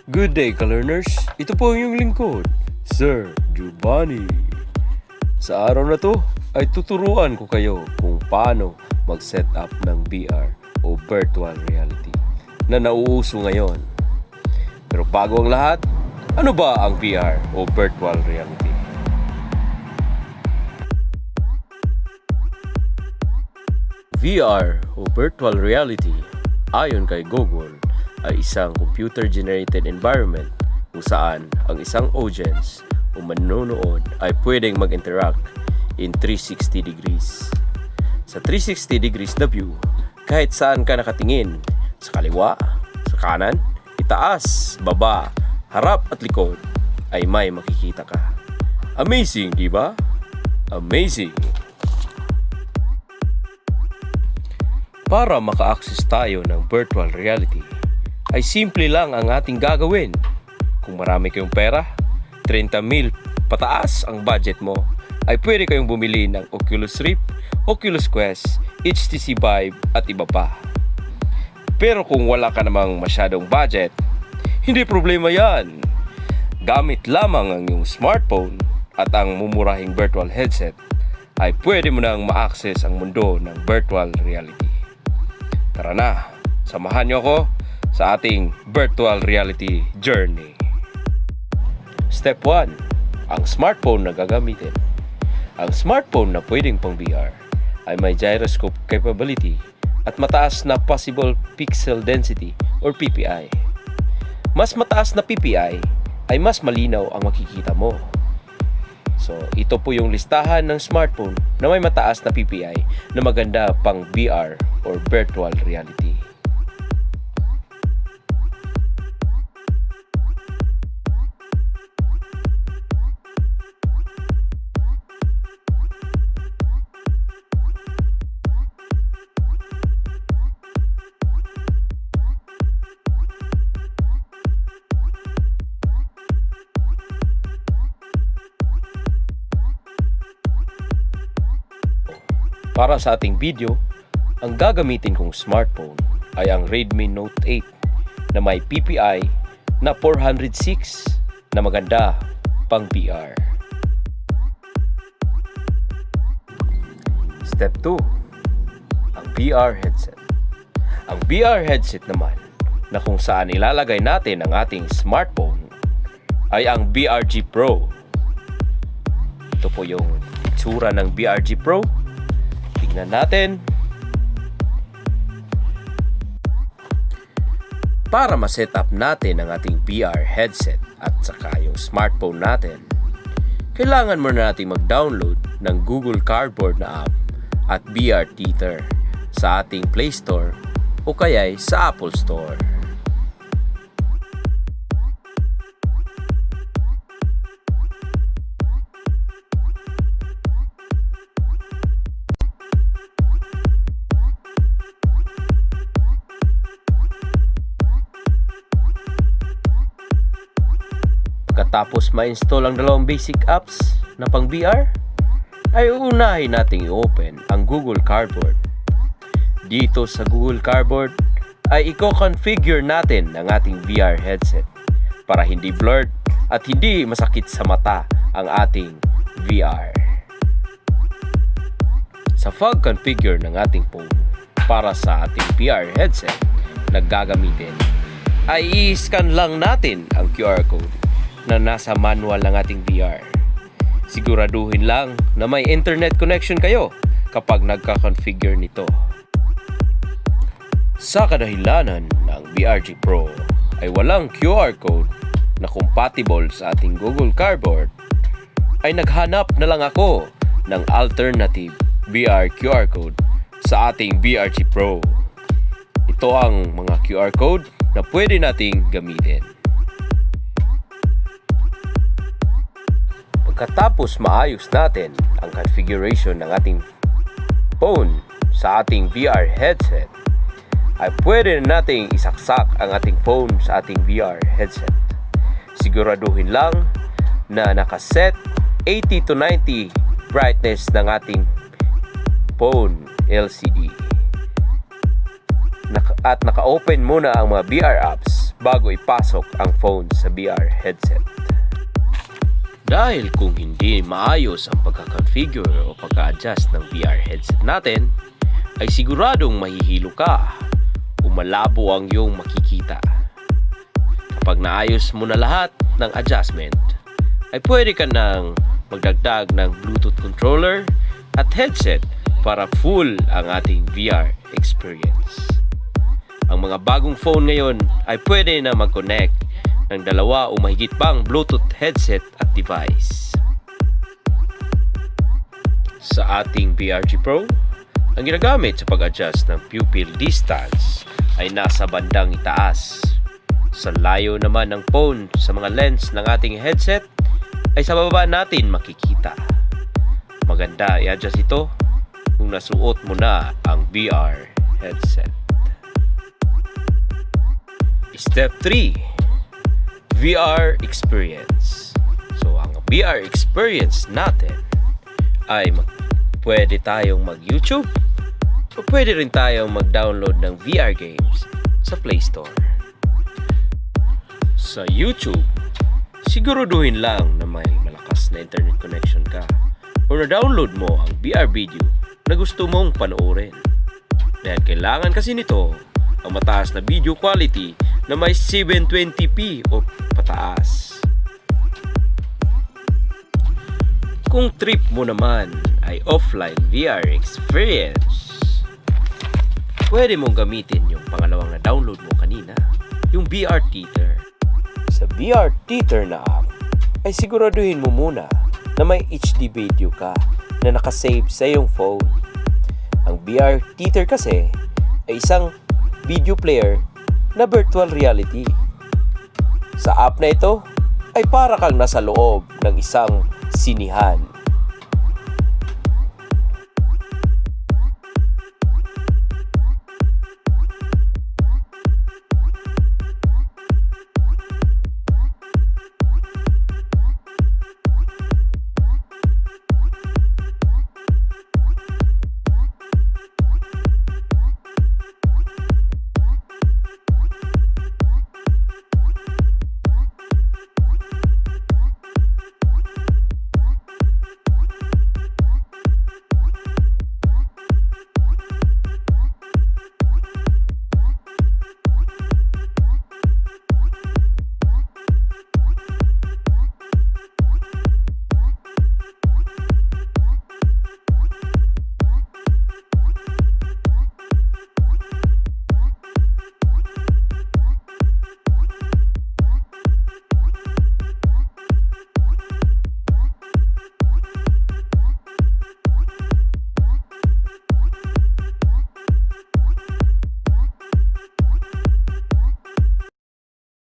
Good day ka-learners, ito po ang iyong lingkod, Sir Giovanni. Sa araw na to ay tuturuan ko kayo kung paano mag-set up ng VR o virtual reality na nauuso ngayon. Pero bago ang lahat, ano ba ang VR o virtual reality? VR o virtual reality ayon kay Google ay isang computer-generated environment kung saan ang isang audience o manonood ay pwedeng mag-interact in 360 degrees. Sa 360 degrees na view, kahit saan ka nakatingin, sa kaliwa, sa kanan, itaas, baba, harap at likod, ay may makikita ka. Amazing, di ba? Amazing! Para maka-access tayo ng virtual reality, ay simple lang ang ating gagawin. Kung marami kayong pera, 30,000 pataas ang budget mo, ay pwede kayong bumili ng Oculus Rift, Oculus Quest, HTC Vive at iba pa. Pero kung wala ka namang masyadong budget, hindi problema yan. Gamit lamang ang iyong smartphone at ang mumurahing virtual headset, ay pwede mo nang ma-access ang mundo ng virtual reality. Tara na, samahan niyo ako sa ating virtual reality journey. Step 1. Ang smartphone na gagamitin. Ang smartphone na pwedeng pang VR ay may gyroscope capability at mataas na possible pixel density or PPI. Mas mataas na PPI ay mas malinaw ang makikita mo. So, ito po yung listahan ng smartphone na may mataas na PPI na maganda pang VR or virtual reality. Para sa ating video, ang gagamitin kong smartphone ay ang Redmi Note 8 na may PPI na 406 na maganda pang VR. Step 2. Ang VR headset. Ang VR headset naman na kung saan ilalagay natin ang ating smartphone ay ang BRG Pro. Ito po yung itsura ng BRG Pro. Tignan natin. Para ma-set up natin ang ating VR headset at saka yung smartphone natin, kailangan muna natin mag-download ng Google Cardboard na app at VR Theater sa ating Play Store o kaya'y sa Apple Store. Pagkatapos ma-install ang dalawang basic apps na pang VR, ay uunahin nating i-open ang Google Cardboard. Dito sa Google Cardboard ay i-configure natin ang ating VR headset para hindi blurred at hindi masakit sa mata ang ating VR. Sa pag-configure ng ating phone para sa ating VR headset na gagamitin, ay i-scan lang natin ang QR code na nasa manual ng ating VR. Siguraduhin lang na may internet connection kayo kapag nagka-configure nito. Sa kadahilanan ng BRG Pro ay walang QR code na compatible sa ating Google Cardboard, ay naghanap na lang ako ng alternative VR QR code sa ating BRG Pro. Ito ang mga QR code na pwede nating gamitin. Pagkatapos maayos natin ang configuration ng ating phone sa ating VR headset, ay pwede na nating isaksak ang ating phone sa ating VR headset. Siguraduhin lang na nakaset 80 to 90 brightness ng ating phone LCD. At naka-open muna ang mga VR apps bago ipasok ang phone sa VR headset. Dahil kung hindi maayos ang pagka-configure o pagka-adjust ng VR headset natin, ay siguradong mahihilo ka o malabo ang iyong makikita. Kapag naayos mo na lahat ng adjustment, ay pwede ka nang magdagdag ng Bluetooth controller at headset para full ang ating VR experience. Ang mga bagong phone ngayon ay pwede na mag-connect ng dalawa o mahigit pang Bluetooth headset at device. Sa ating VRG Pro, ang ginagamit sa pag-adjust ng pupil distance ay nasa bandang itaas. Sa layo naman ng phone sa mga lens ng ating headset ay sa baba natin makikita. Maganda i-adjust ito kung nasuot mo na ang VR headset. Step 3. VR experience. So, ang VR experience natin ay pwede tayong mag-YouTube o pwede rin tayong mag-download ng VR games sa Play Store. Sa YouTube, siguraduhin lang na may malakas na internet connection ka o na-download mo ang VR video na gusto mong panoorin. Dahil kailangan kasi nito ang mataas na video quality na may 720p o pataas. Kung trip mo naman ay offline VR experience, pwede mong gamitin yung pangalawang na download mo kanina, yung VR Theater. Sa VR Theater na app, ay siguraduhin mo muna na may HD video ka na nakasave sa iyong phone. Ang VR Theater kasi ay isang video player na virtual reality. Sa app na ito ay para kang nasa loob ng isang sinihan.